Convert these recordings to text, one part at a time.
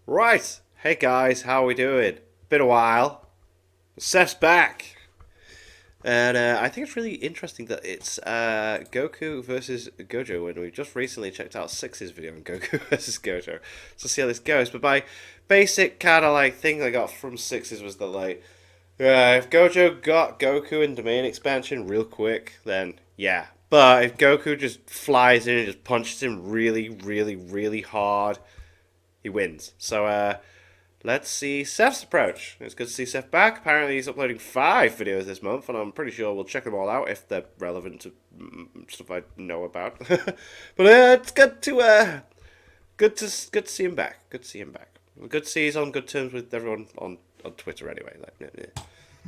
Right, hey guys, how are we doing? Been a while. Seth's back, and I think it's really interesting that it's Goku versus Gojo. When we just recently checked out Six's video on Goku versus Gojo, so see how this goes. But my basic kind of like thing I got from Six's was that like, if Gojo got Goku in domain expansion real quick, then yeah. But if Goku just flies in and just punches him really, really, really hard, he wins. So let's see Seth's approach. It's good to see Seth back. Apparently he's uploading 5 videos this month, and I'm pretty sure we'll check them all out if they're relevant to stuff I know about. But it's good to see him back. Good to see him back. Good to see he's on good terms with everyone on Twitter anyway. Like, yeah.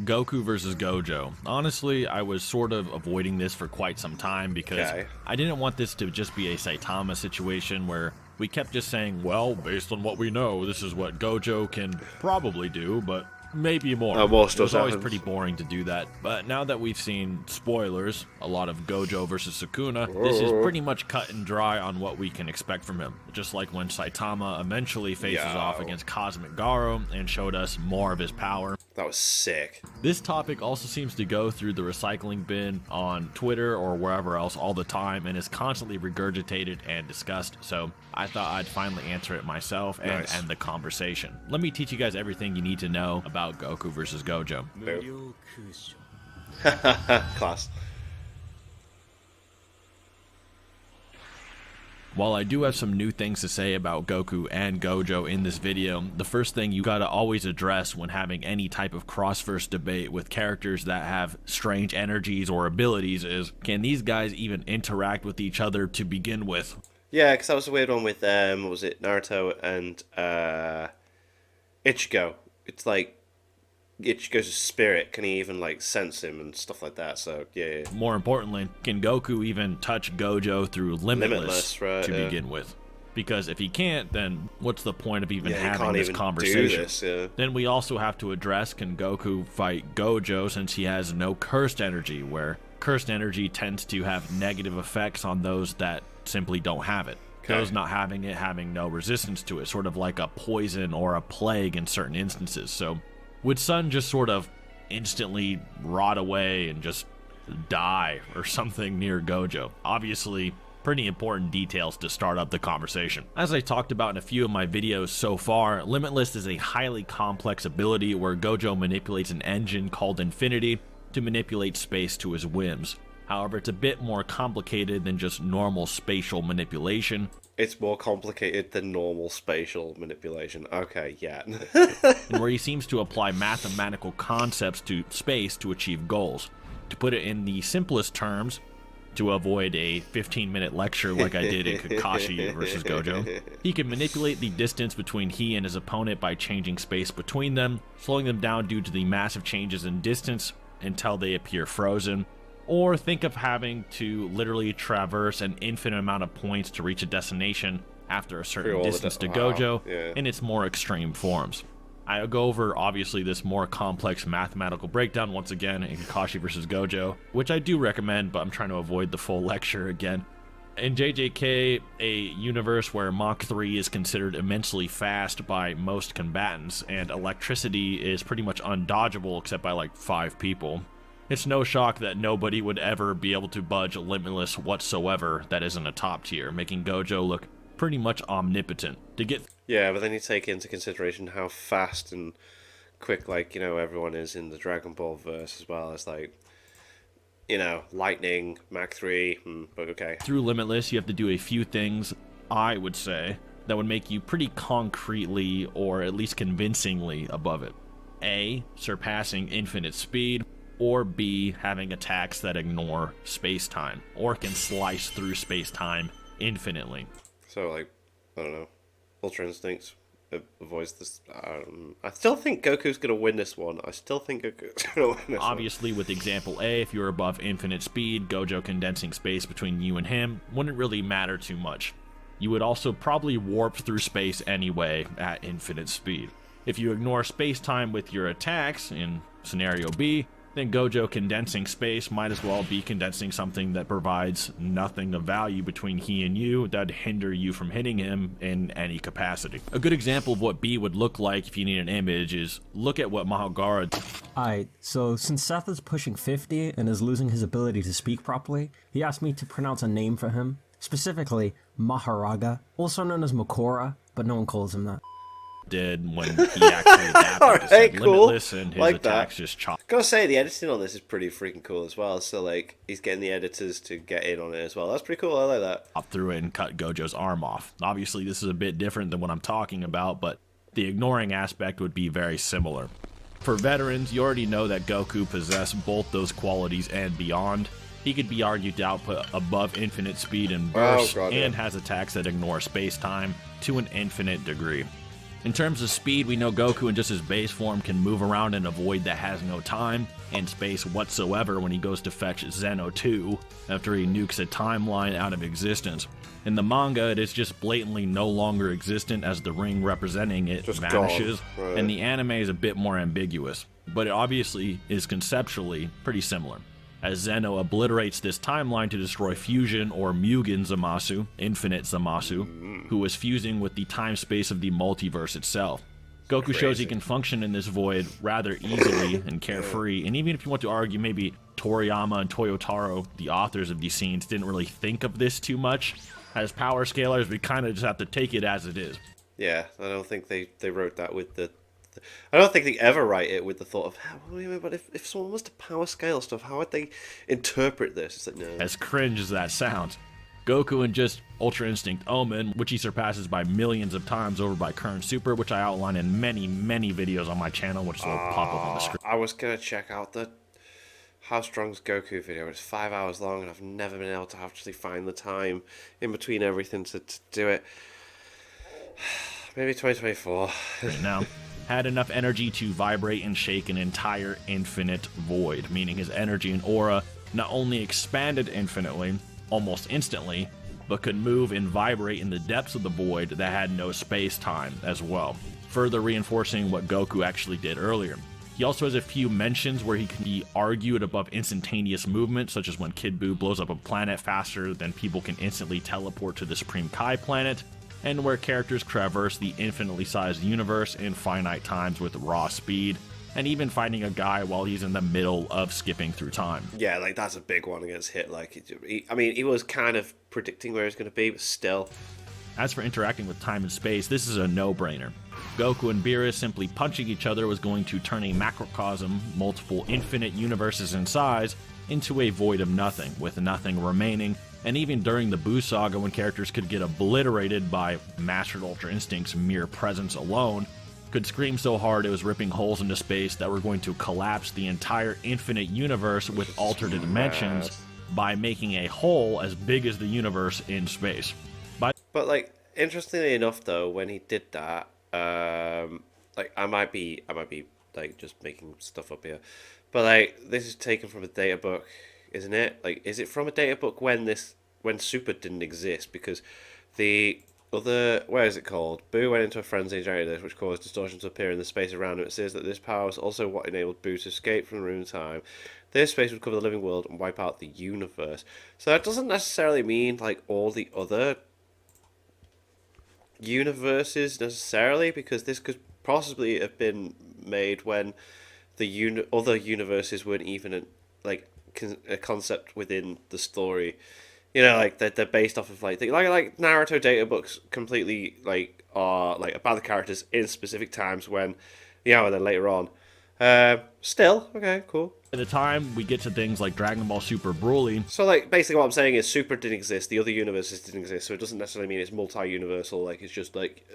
Goku versus Gojo. Honestly, I was sort of avoiding this for quite some time because I didn't want this to just be a Saitama situation where we kept just saying, well, based on what we know, this is what Gojo can probably do, but maybe more. It was always pretty boring to do that. But now that we've seen spoilers, a lot of Gojo versus Sukuna, this is pretty much cut and dry on what we can expect from him. Just like when Saitama eventually faces off against Cosmic Garo and showed us more of his power. That was sick. This topic also seems to go through the recycling bin on Twitter or wherever else all the time and is constantly regurgitated and discussed, so I thought I'd finally answer it myself and end the conversation. Let me teach you guys everything you need to know about Goku versus Gojo. Class. While I do have some new things to say about Goku and Gojo in this video, the first thing you gotta always address when having any type of cross-verse debate with characters that have strange energies or abilities is, can these guys even interact with each other to begin with? Yeah, because that was a weird one with, what was it, Naruto and Ichigo. It's like, Ichigo's a spirit, can he even like sense him and stuff like that, so yeah. More importantly, can Goku even touch Gojo through Limitless to begin with? Because if he can't, then what's the point of even having this conversation? Then we also have to address, can Goku fight Gojo since he has no cursed energy, where cursed energy tends to have negative effects on those that simply don't have it. Those not having it having no resistance to it, sort of like a poison or a plague in certain instances. So would Sun just sort of instantly rot away and just die or something near Gojo? Obviously, pretty important details to start up the conversation. As I talked about in a few of my videos so far, Limitless is a highly complex ability where Gojo manipulates an engine called Infinity to manipulate space to his whims. However, it's a bit more complicated than just normal spatial manipulation. It's more complicated than normal spatial manipulation. Okay, yeah. And where he seems to apply mathematical concepts to space to achieve goals. To put it in the simplest terms, to avoid a 15-minute lecture like I did in Kakashi versus Gojo, he can manipulate the distance between he and his opponent by changing space between them, slowing them down due to the massive changes in distance until they appear frozen. Or think of having to literally traverse an infinite amount of points to reach a destination after a certain distance to Gojo in its more extreme forms. I'll go over, obviously, this more complex mathematical breakdown once again in Kakashi vs. Gojo, which I do recommend, but I'm trying to avoid the full lecture again. In JJK, a universe where Mach 3 is considered immensely fast by most combatants, and electricity is pretty much undodgeable except by like 5 people. It's no shock that nobody would ever be able to budge Limitless whatsoever that isn't a top tier, making Gojo look pretty much omnipotent. Yeah, but then you take into consideration how fast and quick, like, you know, everyone is in the Dragon Ball verse as well as, like, you know, lightning, Mach 3, but okay. Through Limitless, you have to do a few things, I would say, that would make you pretty concretely, or at least convincingly, above it. A, surpassing infinite speed. Or B, having attacks that ignore space-time, or can slice through space-time infinitely. So, like, I don't know, Ultra Instincts avoids this. I still think Goku's going to win this one. Obviously, with example A, if you're above infinite speed, Gojo condensing space between you and him wouldn't really matter too much. You would also probably warp through space anyway at infinite speed. If you ignore space-time with your attacks, in scenario B, then Gojo condensing space might as well be condensing something that provides nothing of value between he and you that'd hinder you from hitting him in any capacity. A good example of what B would look like if you need an image is look at what Mahagara. Alright, so since Seth is pushing 50 and is losing his ability to speak properly, he asked me to pronounce a name for him, specifically Maharaga, also known as Makora, but no one calls him that. Did when he actually adapted to Limitless, and his attacks just chopped. Gotta say, the editing on this is pretty freaking cool as well. So, like, he's getting the editors to get in on it as well. That's pretty cool. I like that. Up through it and cut Gojo's arm off. Obviously, this is a bit different than what I'm talking about, but the ignoring aspect would be very similar. For veterans, you already know that Goku possessed both those qualities and beyond. He could be argued to output above infinite speed and burst, and has attacks that ignore space-time to an infinite degree. In terms of speed, we know Goku in just his base form can move around in a void that has no time and space whatsoever when he goes to fetch Zeno 2 after he nukes a timeline out of existence. In the manga, it is just blatantly no longer existent as the ring representing it just vanishes, right. And the anime is a bit more ambiguous, but it obviously is conceptually pretty similar, as Zeno obliterates this timeline to destroy Fusion or Mugen Zamasu, Infinite Zamasu, who is fusing with the time-space of the multiverse itself. Goku shows he can function in this void rather easily and carefree, and even if you want to argue maybe Toriyama and Toyotaro, the authors of these scenes, didn't really think of this too much, as power scalers, we kind of just have to take it as it is. Yeah, I don't think they wrote that with the... I don't think they ever write it with the thought of, but if someone was to power scale stuff, how would they interpret this? It's like, no. As cringe as that sounds, Goku in just Ultra Instinct Omen, which he surpasses by millions of times over by Current Super, which I outline in many, many videos on my channel, which will pop up on the screen. I was going to check out the How Strong's Goku video. It's 5 hours long, and I've never been able to actually find the time in between everything to do it. Maybe 2024. Now. Had enough energy to vibrate and shake an entire infinite void, meaning his energy and aura not only expanded infinitely, almost instantly, but could move and vibrate in the depths of the void that had no space-time as well, further reinforcing what Goku actually did earlier. He also has a few mentions where he can be argued above instantaneous movement, such as when Kid Buu blows up a planet faster than people can instantly teleport to the Supreme Kai planet, and where characters traverse the infinitely sized universe in finite times with raw speed, and even fighting a guy while he's in the middle of skipping through time. Yeah, like, that's a big one against Hit. Like, he was kind of predicting where he's going to be, but still. As for interacting with time and space, this is a no-brainer. Goku and Beerus simply punching each other was going to turn a macrocosm, multiple infinite universes in size, into a void of nothing, with nothing remaining. And even during the Buu Saga, when characters could get obliterated by Mastered Ultra Instinct's mere presence alone, could scream so hard it was ripping holes into space that were going to collapse the entire infinite universe with alternate dimensions by making a hole as big as the universe in space. But, like, interestingly enough, though, when he did that, like, I might be like just making stuff up here, but like, this is taken from a data book, isn't it? Like, is it from a data book when Super didn't exist? Because the other, where is it called? Buu went into a frenzy and generated this, which caused distortion to appear in the space around him. It says that this power was also what enabled Buu to escape from the room of time. This space would cover the living world and wipe out the universe. So that doesn't necessarily mean like all the other universes necessarily, because this could possibly have been made when the other universes weren't even a concept within the story. You know, like they're based off of like Naruto data books completely like are like about the characters in specific times when, you know, and then later on. Still, okay, cool. At the time, we get to things like Dragon Ball Super Broly. So, like, basically what I'm saying is Super didn't exist, the other universes didn't exist, so it doesn't necessarily mean it's multi-universal, like, it's just, like,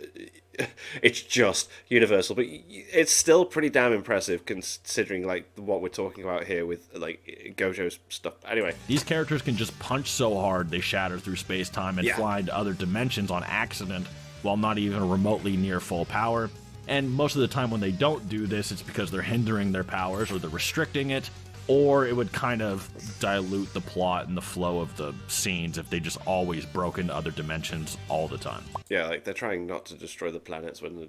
it's just universal, but it's still pretty damn impressive considering, like, what we're talking about here with, like, Gojo's stuff. Anyway. These characters can just punch so hard they shatter through space-time and fly into other dimensions on accident while not even remotely near full power. And most of the time when they don't do this, it's because they're hindering their powers or they're restricting it, or it would kind of dilute the plot and the flow of the scenes if they just always broke into other dimensions all the time. Yeah, like they're trying not to destroy the planets when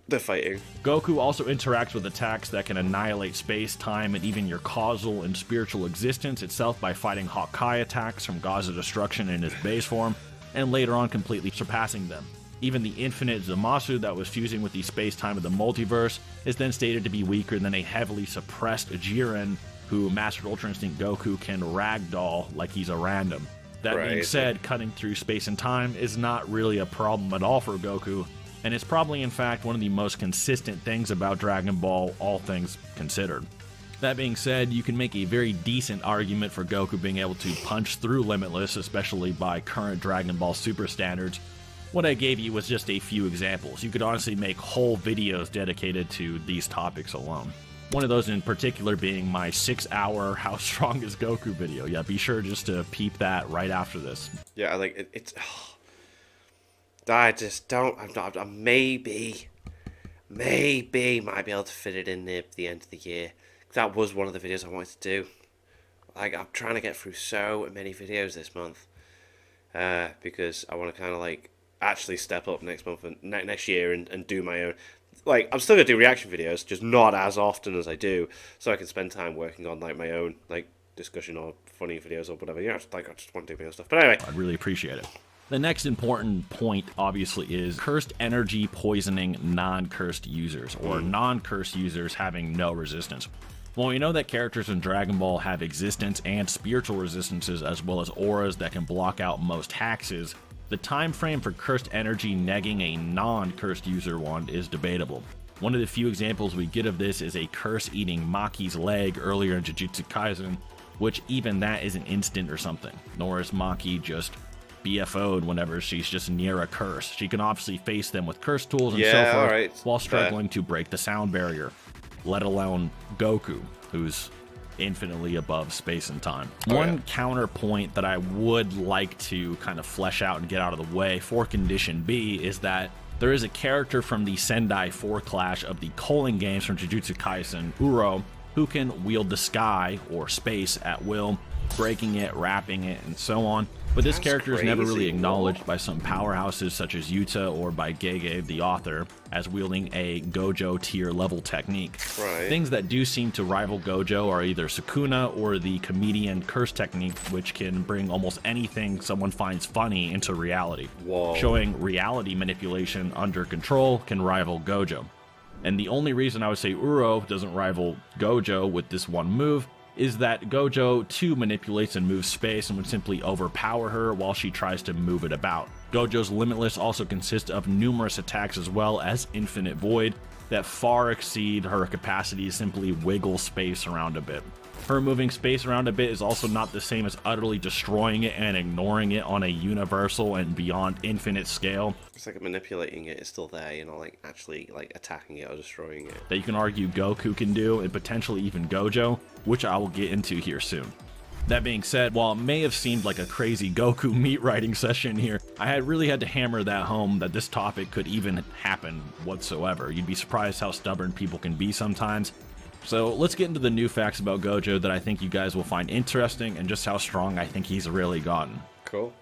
they're fighting. Goku also interacts with attacks that can annihilate space, time, and even your causal and spiritual existence itself by fighting Hawkeye attacks from Gods of Destruction in his base form, and later on completely surpassing them. Even the infinite Zamasu that was fusing with the space-time of the multiverse is then stated to be weaker than a heavily suppressed Jiren, who Mastered Ultra Instinct Goku can ragdoll like he's a random. That being said, cutting through space and time is not really a problem at all for Goku, and it's probably in fact one of the most consistent things about Dragon Ball, all things considered. That being said, you can make a very decent argument for Goku being able to punch through Limitless, especially by current Dragon Ball Super standards. What I gave you was just a few examples. You could honestly make whole videos dedicated to these topics alone. One of those in particular being my 6-hour How Strong is Goku video. Yeah, be sure just to peep that right after this. Yeah, like, it's... I just don't... I'm maybe might be able to fit it in there at the end of the year. That was one of the videos I wanted to do. Like, I'm trying to get through so many videos this month. Because I want to kind of, like, actually step up next month and next year and do my own... Like, I'm still going to do reaction videos, just not as often as I do, so I can spend time working on, like, my own, like, discussion or funny videos or whatever. Yeah, I just want to do my own stuff. But anyway. I'd really appreciate it. The next important point, obviously, is cursed energy poisoning non-cursed users, or non-cursed users having no resistance. Well, we know that characters in Dragon Ball have existence and spiritual resistances, as well as auras that can block out most hexes. The time frame for cursed energy negging a non-cursed user one is debatable. One of the few examples we get of this is a curse eating Maki's leg earlier in Jujutsu Kaisen, which even that is an instant or something, nor is Maki just BFO'd whenever she's just near a curse. She can obviously face them with curse tools and so forth while struggling to break the sound barrier, let alone Goku, who's infinitely above space and time. One counterpoint that I would like to kind of flesh out and get out of the way for Condition B is that there is a character from the Sendai 4 Clash of the Culling games from Jujutsu Kaisen, Uro, who can wield the sky or space at will, breaking it, wrapping it, and so on. But this character is never really acknowledged by some powerhouses such as Yuta or by Gege, the author, as wielding a Gojo tier level technique. Things that do seem to rival Gojo are either Sukuna or the comedian curse technique, which can bring almost anything someone finds funny into reality. Showing reality manipulation under control can rival Gojo. And the only reason I would say Uro doesn't rival Gojo with this one move is that Gojo too manipulates and moves space and would simply overpower her while she tries to move it about. Gojo's Limitless also consists of numerous attacks as well as Infinite Void that far exceed her capacity to simply wiggle space around a bit. Her moving space around a bit is also not the same as utterly destroying it and ignoring it on a universal and beyond infinite scale. It's like manipulating it is still there, you know, like actually like attacking it or destroying it. That you can argue Goku can do, and potentially even Gojo, which I will get into here soon. That being said, while it may have seemed like a crazy Goku meat writing session here, I had really had to hammer that home that this topic could even happen whatsoever. You'd be surprised how stubborn people can be sometimes. So let's get into the new facts about Gojo that I think you guys will find interesting and just how strong I think he's really gotten. Cool.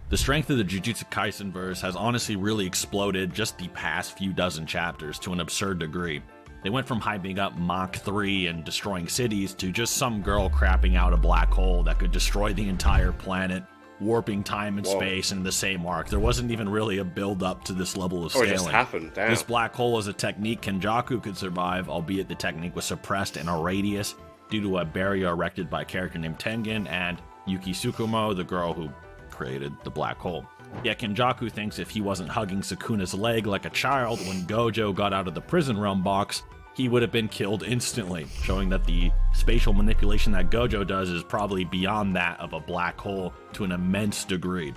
The strength of the Jujutsu Kaisen verse has honestly really exploded just the past few dozen chapters to an absurd degree. They went from hyping up Mach 3 and destroying cities to just some girl crapping out a black hole that could destroy the entire planet, warping time and space in the same arc. There wasn't even really a build-up to this level of scaling. It just happened, damn. This black hole is a technique Kenjaku could survive, albeit the technique was suppressed in a radius due to a barrier erected by a character named Tengen and Yuki Tsukumo, the girl who created the black hole. Yet Kenjaku thinks if he wasn't hugging Sukuna's leg like a child when Gojo got out of the prison realm box, he would have been killed instantly, showing that the spatial manipulation that Gojo does is probably beyond that of a black hole to an immense degree.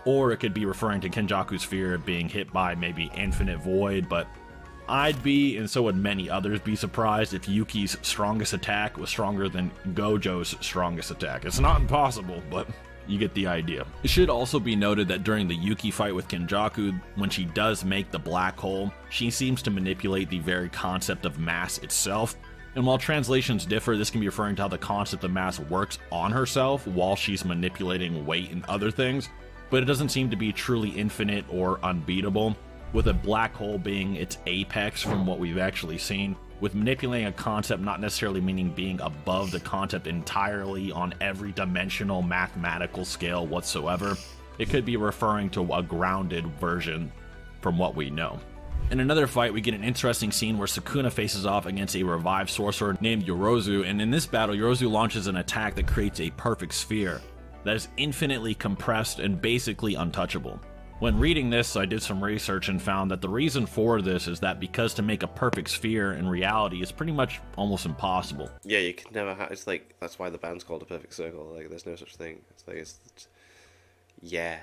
Or it could be referring to Kenjaku's fear of being hit by maybe Infinite Void, but I'd be, and so would many others, be surprised if Yuki's strongest attack was stronger than Gojo's strongest attack. It's not impossible, but you get the idea. It should also be noted that during the Yuki fight with Kenjaku, when she does make the black hole, she seems to manipulate the very concept of mass itself. And while translations differ, this can be referring to how the concept of mass works on herself while she's manipulating weight and other things, but it doesn't seem to be truly infinite or unbeatable. with a black hole being its apex from what we've actually seen, with manipulating a concept not necessarily meaning being above the concept entirely on every dimensional mathematical scale whatsoever. It could be referring to a grounded version from what we know. In another fight, we get an interesting scene where Sukuna faces off against a revived sorcerer named Yorozu, and in this battle, Yorozu launches an attack that creates a perfect sphere that is infinitely compressed and basically untouchable. When reading this, I did some research and found that the reason for this is that because to make a perfect sphere in reality is pretty much almost impossible. Yeah, you can never have. It's like that's why the band's called a perfect circle. Like, there's no such thing. It's like it's yeah.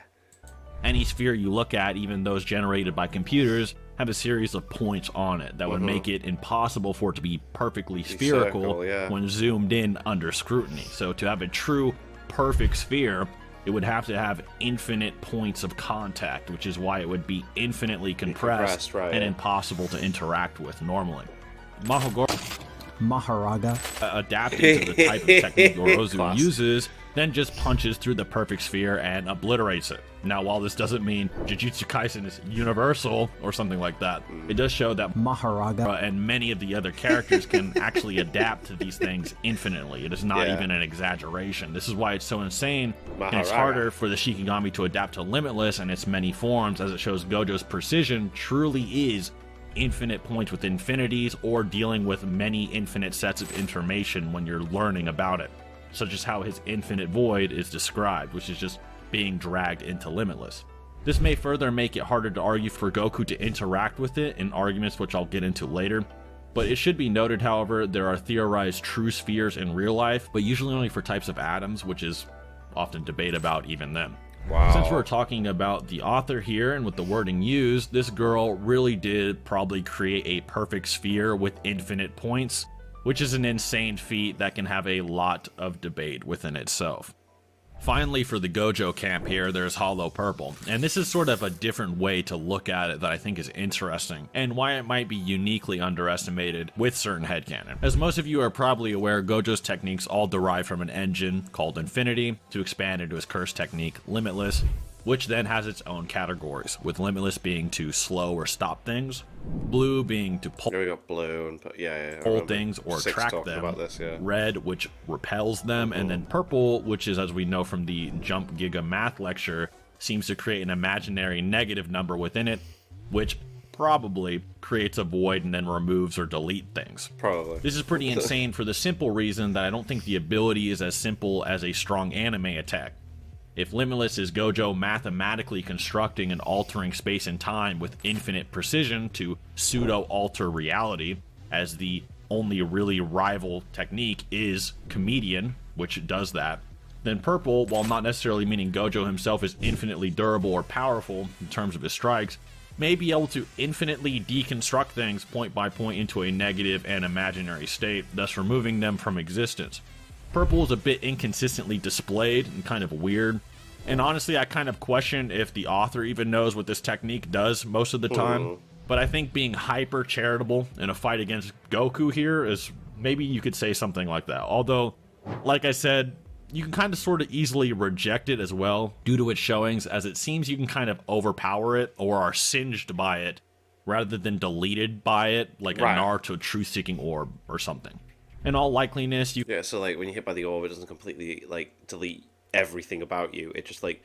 Any sphere you look at, even those generated by computers, have a series of points on it that would make it impossible for it to be perfectly spherical when zoomed in under scrutiny. So to have a true perfect sphere, it would have to have infinite points of contact, which is why it would be infinitely compressed and impossible to interact with normally. Maharaga, adapting to the type of technique Yorozu uses, then just punches through the perfect sphere and obliterates it. Now, while this doesn't mean Jujutsu Kaisen is universal or something like that, it does show that Maharaga and many of the other characters can actually adapt to these things infinitely. It is not even an exaggeration. This is why it's so insane, and it's harder for the Shikigami to adapt to Limitless and its many forms, as it shows Gojo's precision truly is infinite points with infinities, or dealing with many infinite sets of information when you're learning about it, such as how his infinite void is described, which is just being dragged into Limitless. This may further make it harder to argue for Goku to interact with it in arguments which I'll get into later, but it should be noted, however, there are theorized true spheres in real life, but usually only for types of atoms, which is often debate about even then. Wow. Since we're talking about the author here and with the wording used, this girl really did probably create a perfect sphere with infinite points, which is an insane feat that can have a lot of debate within itself. Finally, for the Gojo camp here, there's Hollow Purple, and this is sort of a different way to look at it that I think is interesting, and why it might be uniquely underestimated with certain headcanon. As most of you are probably aware, Gojo's techniques all derive from an engine called Infinity to expand into his curse technique, Limitless, which then has its own categories, with Limitless being to slow or stop things, Blue being to pull, we got Blue and pull things or attract them, about this, Red, which repels them, and then Purple, which is, as we know from the Jump Giga Math lecture, seems to create an imaginary negative number within it, which probably creates a void and then removes or delete things. Probably. This is pretty insane for the simple reason that I don't think the ability is as simple as a strong anime attack. If Limitless is Gojo mathematically constructing and altering space and time with infinite precision to pseudo-alter reality, as the only really rival technique is Comedian, which does that, then Purple, while not necessarily meaning Gojo himself is infinitely durable or powerful in terms of his strikes, may be able to infinitely deconstruct things point by point into a negative and imaginary state, thus removing them from existence. Purple is a bit inconsistently displayed and kind of weird, and honestly I kind of question if the author even knows what this technique does most of the time, but I think being hyper charitable in a fight against Goku here is, maybe you could say something like that, although, like I said, you can kind of sort of easily reject it as well due to its showings, as it seems you can kind of overpower it or are singed by it rather than deleted by it, like a Naruto truth-seeking orb or something. In all likeliness, you... Yeah, so like when you hit by the orb, it doesn't completely like delete everything about you. It just like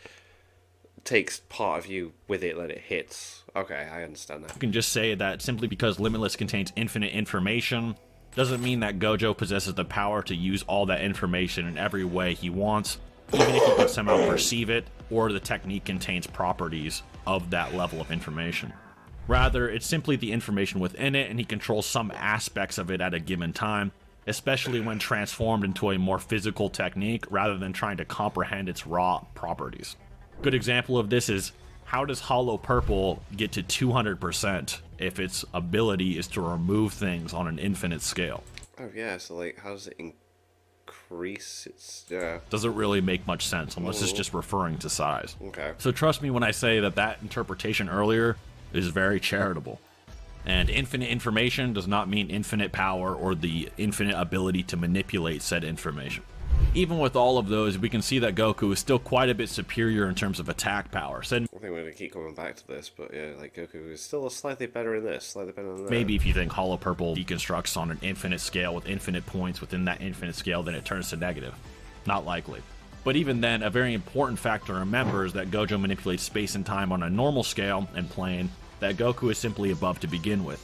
takes part of you with it when it hits. Okay, I understand that. You can just say that simply because Limitless contains infinite information doesn't mean that Gojo possesses the power to use all that information in every way he wants, even if he can somehow perceive it, or the technique contains properties of that level of information. Rather, it's simply the information within it, and he controls some aspects of it at a given time, especially when transformed into a more physical technique rather than trying to comprehend its raw properties. Good example of this is, how does Hollow Purple get to 200% if its ability is to remove things on an infinite scale? Oh yeah, so like how does it increase its... Doesn't really make much sense unless it's just referring to size. Okay. So trust me when I say that that interpretation earlier is very charitable. And infinite information does not mean infinite power or the infinite ability to manipulate said information. Even with all of those, we can see that Goku is still quite a bit superior in terms of attack power. So I think we're going to keep coming back to this, but yeah, like Goku is still slightly better in this, slightly better than that. maybe if you think Hollow Purple deconstructs on an infinite scale with infinite points within that infinite scale, then it turns to negative. Not likely. But even then, a very important factor to remember is that Gojo manipulates space and time on a normal scale and plane that Goku is simply above to begin with.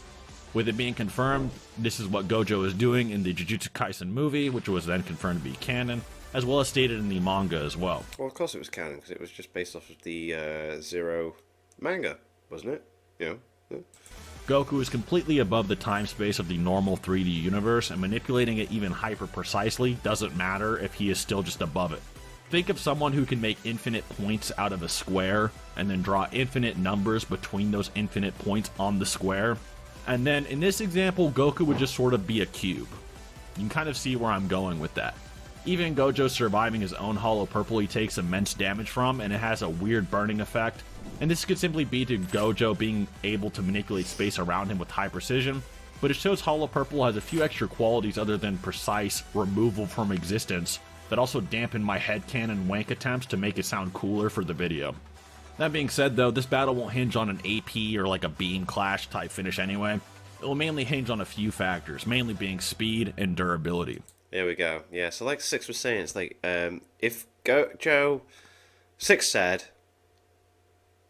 With it being confirmed, this is what Gojo is doing in the Jujutsu Kaisen movie, which was then confirmed to be canon, as well as stated in the manga as well. Well, of course it was canon, because it was just based off of the Zero manga, wasn't it? Yeah. Goku is completely above the time-space of the normal 3D universe, and manipulating it even hyper-precisely doesn't matter if he is still just above it. Think of someone who can make infinite points out of a square, and then draw infinite numbers between those infinite points on the square. And then, in this example, Goku would just sort of be a cube. You can kind of see where I'm going with that. Even Gojo surviving his own Hollow Purple he takes immense damage from, and it has a weird burning effect. And this could simply be to Gojo being able to manipulate space around him with high precision, but it shows Hollow Purple has a few extra qualities other than precise removal from existence that also dampen my headcanon wank attempts to make it sound cooler for the video. That being said though, this battle won't hinge on an AP or like a beam clash type finish anyway. It will mainly hinge on a few factors, mainly being speed and durability. There we go. Yeah, so like Six was saying, it's like, if Gojo... Six said,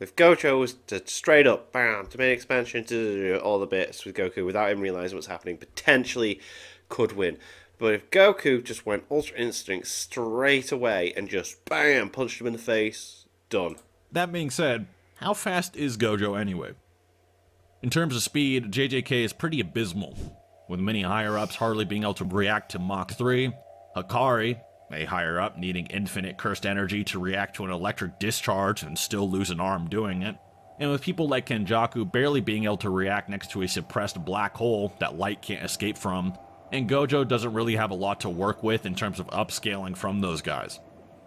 if Gojo was to straight up, bam, to make expansion, to all the bits with Goku without him realizing what's happening, potentially could win. But if Goku just went Ultra Instinct straight away and just, bam, punched him in the face, done. That being said, how fast is Gojo anyway? In terms of speed, JJK is pretty abysmal, with many higher-ups hardly being able to react to Mach 3, Hikari, a higher-up needing infinite cursed energy to react to an electric discharge and still lose an arm doing it, and with people like Kenjaku barely being able to react next to a suppressed black hole that light can't escape from, and Gojo doesn't really have a lot to work with in terms of upscaling from those guys.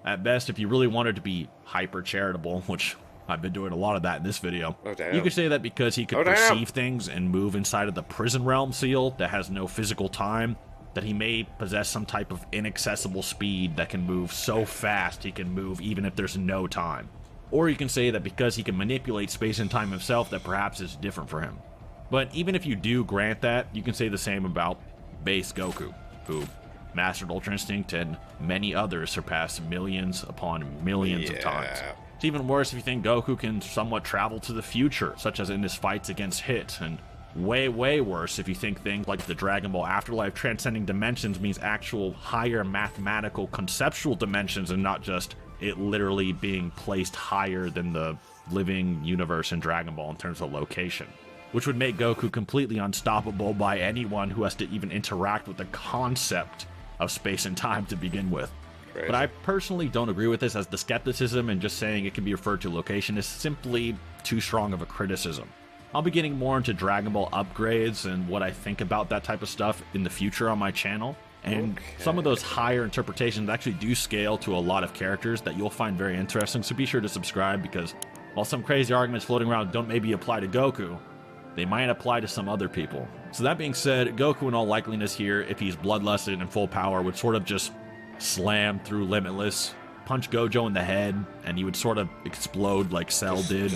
At best, if you really wanted to be hyper-charitable, which I've been doing a lot of that in this video, you could say that because he could perceive things and move inside of the prison realm seal that has no physical time, that he may possess some type of inaccessible speed that can move so fast he can move even if there's no time. Or you can say that because he can manipulate space and time himself, that perhaps it's different for him. But even if you do grant that, you can say the same about base Goku, who mastered Ultra Instinct and many others surpassed millions upon millions of times. It's even worse if you think Goku can somewhat travel to the future, such as in his fights against Hit, and way worse if you think things like the Dragon Ball Afterlife transcending dimensions means actual higher mathematical conceptual dimensions and not just it literally being placed higher than the living universe in Dragon Ball in terms of location, which would make Goku completely unstoppable by anyone who has to even interact with the concept of space and time to begin with. Crazy. But I personally don't agree with this, as the skepticism and just saying it can be referred to location is simply too strong of a criticism. I'll be getting more into Dragon Ball upgrades and what I think about that type of stuff in the future on my channel, and some of those higher interpretations actually do scale to a lot of characters that you'll find very interesting, so be sure to subscribe, because while some crazy arguments floating around don't maybe apply to Goku, they might apply to some other people. So that being said, Goku in all likeliness here, if he's bloodlusted and full power, would sort of just slam through Limitless, punch Gojo in the head, and he would sort of explode like Cell did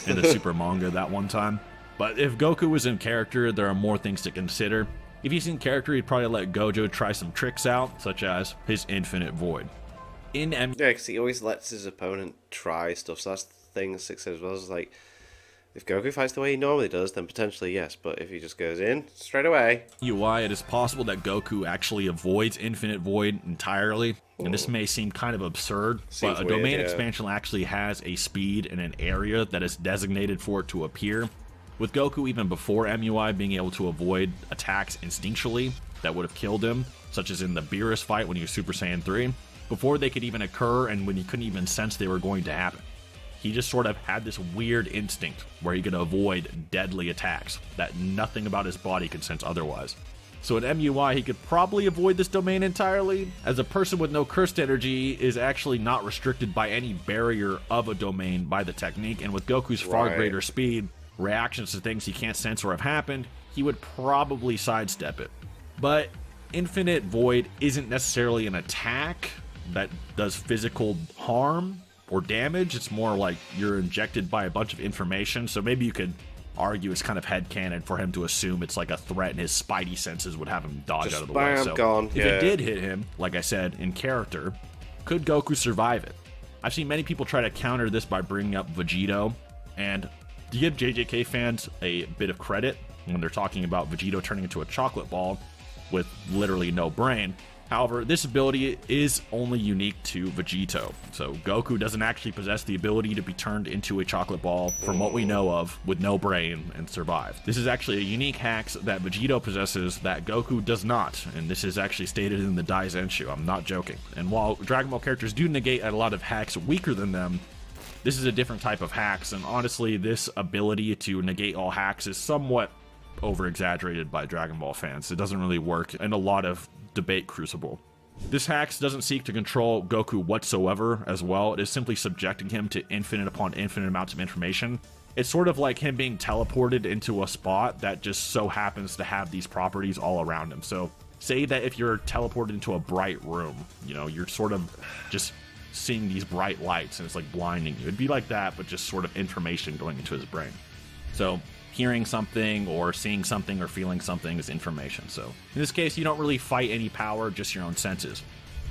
in the Super manga that one time. But if Goku was in character, there are more things to consider. If he's in character, he'd probably let Gojo try some tricks out, such as his Infinite Void. Yeah, because he always lets his opponent try stuff, so that's the thing Six says as well, is like, if Goku fights the way he normally does, then potentially yes, but if he just goes in straight away... UI, it is possible that Goku actually avoids Infinite Void entirely, and this may seem kind of absurd, but a domain expansion actually has a speed and an area that is designated for it to appear. With Goku even before MUI being able to avoid attacks instinctually that would have killed him, such as in the Beerus fight when he was Super Saiyan 3, before they could even occur and when he couldn't even sense they were going to happen. He just sort of had this weird instinct where he could avoid deadly attacks that nothing about his body could sense otherwise. So in MUI, he could probably avoid this domain entirely, as a person with no cursed energy is actually not restricted by any barrier of a domain by the technique, and with Goku's far greater speed, reactions to things he can't sense or have happened, he would probably sidestep it. But Infinite Void isn't necessarily an attack, that does physical harm or damage. It's more like you're injected by a bunch of information. So maybe you could argue it's kind of headcanon for him to assume it's like a threat and his spidey senses would have him dodge out of the way. So gone. if it did hit him, like I said, in character, could Goku survive it? I've seen many people try to counter this by bringing up Vegito, and to give JJK fans a bit of credit when they're talking about Vegito turning into a chocolate ball with literally no brain. However, this ability is only unique to Vegito, so Goku doesn't actually possess the ability to be turned into a chocolate ball from what we know of with no brain and survive. This is actually a unique hack that Vegito possesses that Goku does not, and this is actually stated in the Daizenshu. I'm not joking. And while Dragon Ball characters do negate a lot of hacks weaker than them, this is a different type of hacks, and honestly, this ability to negate all hacks is somewhat over-exaggerated by Dragon Ball fans. It doesn't really work in a lot of debate crucible. This hacks doesn't seek to control Goku whatsoever as well. It is simply subjecting him to infinite upon infinite amounts of information. It's sort of like him being teleported into a spot that just so happens to have these properties all around him. So say that if you're teleported into a bright room, you know, you're sort of just seeing these bright lights and it's like blinding you. It'd be like that, but just sort of information going into his brain. So hearing something or seeing something or feeling something is information. So in this case, you don't really fight any power, just your own senses.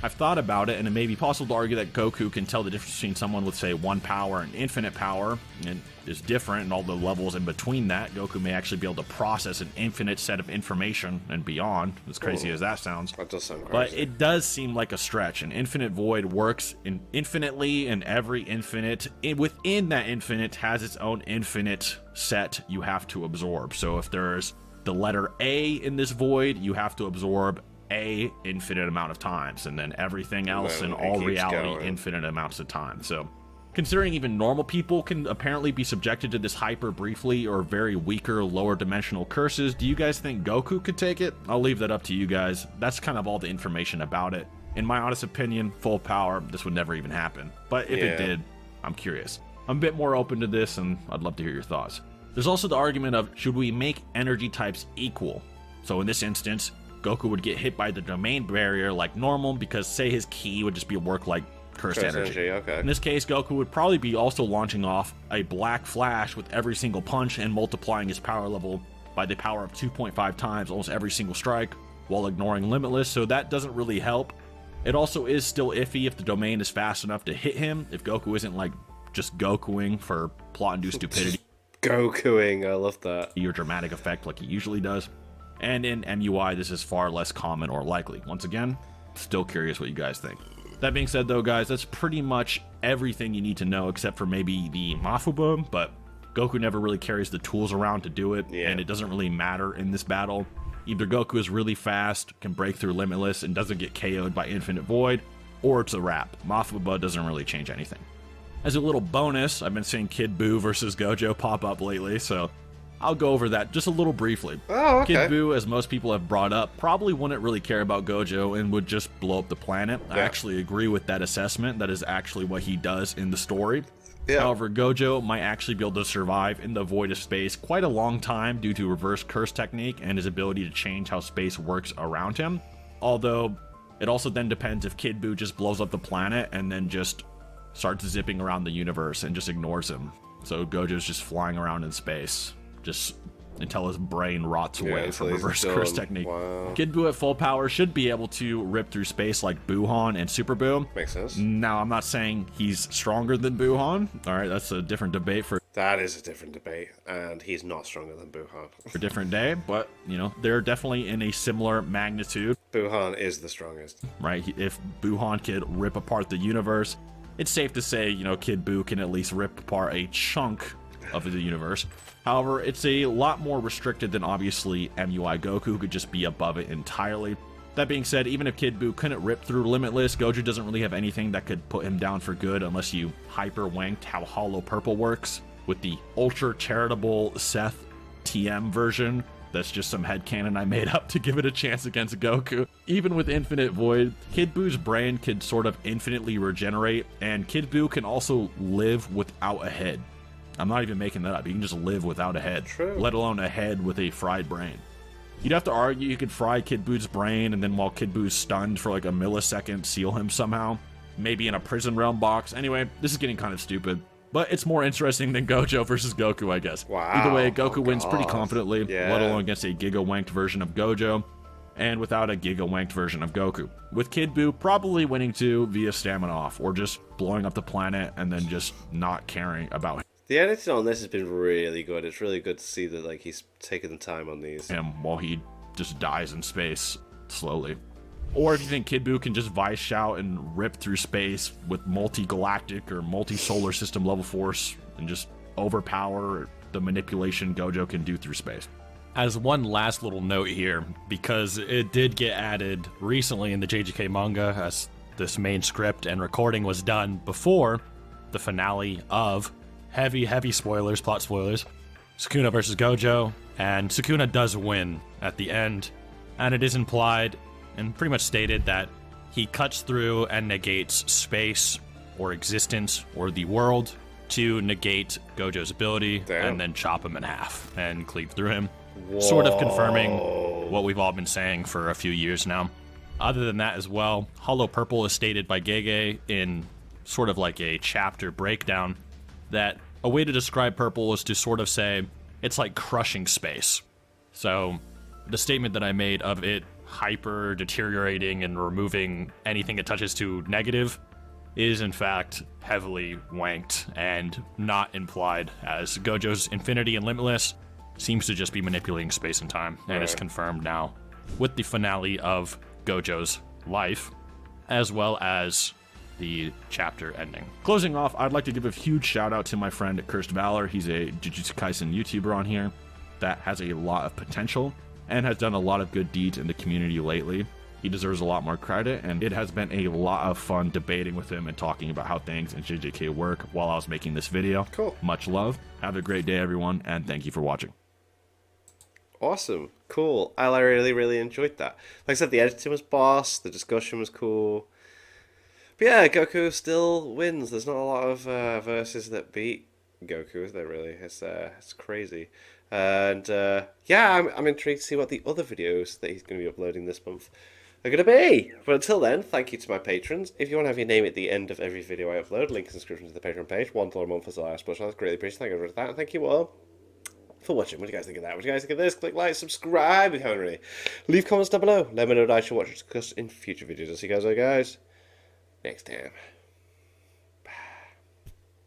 I've thought about it, and it may be possible to argue that Goku can tell the difference between someone with, say, 1 power and infinite power, and is different, and all the levels in between that. Goku may actually be able to process an infinite set of information and beyond, as crazy as that sounds. That does sound crazy. But it does seem like a stretch. An infinite void works infinitely, and every infinite within that infinite has its own infinite set you have to absorb. So if there's the letter A in this void, you have to absorb A infinite amount of times, and then everything else in all reality infinite amounts of time. So considering even normal people can apparently be subjected to this hyper briefly or very weaker lower dimensional curses, do you guys think Goku could take it? I'll leave that up to you guys. That's kind of all the information about it. In my honest opinion, full power, this would never even happen. But if it did, I'm curious. I'm a bit more open to this, and I'd love to hear your thoughts. There's also the argument of, should we make energy types equal? So in this instance, Goku would get hit by the domain barrier like normal because, say, his ki would just be work like cursed energy. Okay. In this case, Goku would probably be also launching off a black flash with every single punch and multiplying his power level by the power of 2.5 times almost every single strike while ignoring Limitless, so that doesn't really help. It also is still iffy if the domain is fast enough to hit him, if Goku isn't like just Gokuing for plot-induced stupidity. Gokuing, I love that. Your dramatic effect like he usually does. And in MUI, this is far less common or likely. Once again, still curious what you guys think. That being said, though, guys, that's pretty much everything you need to know, except for maybe the Mafuba, but Goku never really carries the tools around to do it, and it doesn't really matter in this battle. Either Goku is really fast, can break through Limitless, and doesn't get KO'd by Infinite Void, or it's a wrap. Mafuba doesn't really change anything. As a little bonus, I've been seeing Kid Buu versus Gojo pop up lately, so I'll go over that just a little briefly. Oh, okay. Kid Buu, as most people have brought up, probably wouldn't really care about Gojo and would just blow up the planet. I actually agree with that assessment. That is actually what he does in the story. However, Gojo might actually be able to survive in the void of space quite a long time due to reverse curse technique and his ability to change how space works around him. Although, it also then depends if Kid Buu just blows up the planet and then just starts zipping around the universe and just ignores him. So Gojo's just flying around in space, just until his brain rots away from reverse curse technique. Wow. Kid Buu at full power should be able to rip through space like Buuhan and Super Buu. Makes sense. Now, I'm not saying he's stronger than Buuhan. All right, that's a different debate for That is a different debate, and he's not stronger than Buuhan. a different day, but, you know, they're definitely in a similar magnitude, Buuhan is the strongest. right? If Buuhan could rip apart the universe, it's safe to say, you know, Kid Buu can at least rip apart a chunk of the universe. However, it's a lot more restricted than obviously MUI Goku, who could just be above it entirely. That being said, even if Kid Buu couldn't rip through Limitless, Gojo doesn't really have anything that could put him down for good unless you hyper-wanked how Hollow Purple works with the ultra-charitable Seth TM version. That's just some headcanon I made up to give it a chance against Goku. Even with Infinite Void, Kid Buu's brain could sort of infinitely regenerate, and Kid Buu can also live without a head. I'm not even making that up. You can just live without a head, let alone a head with a fried brain. You'd have to argue you could fry Kid Buu's brain, and then while Kid Buu's stunned for like a millisecond, seal him somehow. maybe in a prison realm box. Anyway, this is getting kind of stupid. But it's more interesting than Gojo versus Goku, I guess. Wow. Either way, Goku Oh, wins pretty God. confidently, Yeah. let alone against a giga-wanked version of Gojo, and without a giga-wanked version of Goku. With Kid Buu probably winning too via stamina off, or just blowing up the planet and then just not caring about The editing on this has been really good. It's really good to see that like he's taking the time on these. him while he just dies in space slowly. Or if you think Kid Buu can just vice shout and rip through space with multi-galactic or multi-solar system level force and just overpower the manipulation Gojo can do through space. As one last little note here, because it did get added recently in the JJK manga, as this main script and recording was done before the finale of heavy spoilers, plot spoilers, Sukuna versus Gojo, and Sukuna does win at the end, and it is implied and pretty much stated that he cuts through and negates space or existence or the world to negate Gojo's ability. Damn. And then chop him in half and cleave through him. Sort of confirming what we've all been saying for a few years now. Other than that as well, Hollow Purple is stated by Gege in sort of like a chapter breakdown that a way to describe purple is to sort of say it's like crushing space. So the statement that I made of it hyper deteriorating and removing anything it touches to negative is in fact heavily wanked and not implied, as Gojo's Infinity and Limitless seems to just be manipulating space and time, and is confirmed now with the finale of Gojo's life, as well as the chapter ending. Closing off, I'd like to give a huge shout out to my friend Cursed Valor. He's a Jujutsu Kaisen YouTuber on here that has a lot of potential and has done a lot of good deeds in the community lately. He deserves a lot more credit, and it has been a lot of fun debating with him and talking about how things in JJK work while I was making this video. Cool. Much love. Have a great day, everyone, and thank you for watching. Awesome. Cool. I really enjoyed that. Like I said, the editing was boss, the discussion was cool. But yeah, Goku still wins. There's not a lot of verses that beat Goku, is there really? It's crazy. And yeah, I'm intrigued to see what the other videos that he's going to be uploading this month are going to be. But until then, thank you to my patrons. If you want to have your name at the end of every video I upload, link in the description to the Patreon page. $1 a month is the last push. That's greatly appreciated. Thank you for that. And thank you all for watching. What do you guys think of that? What do you guys think of this? Click like, subscribe if you haven't already. Leave comments down below. Let me know what I should watch or discuss in future videos. I'll see you guys next time.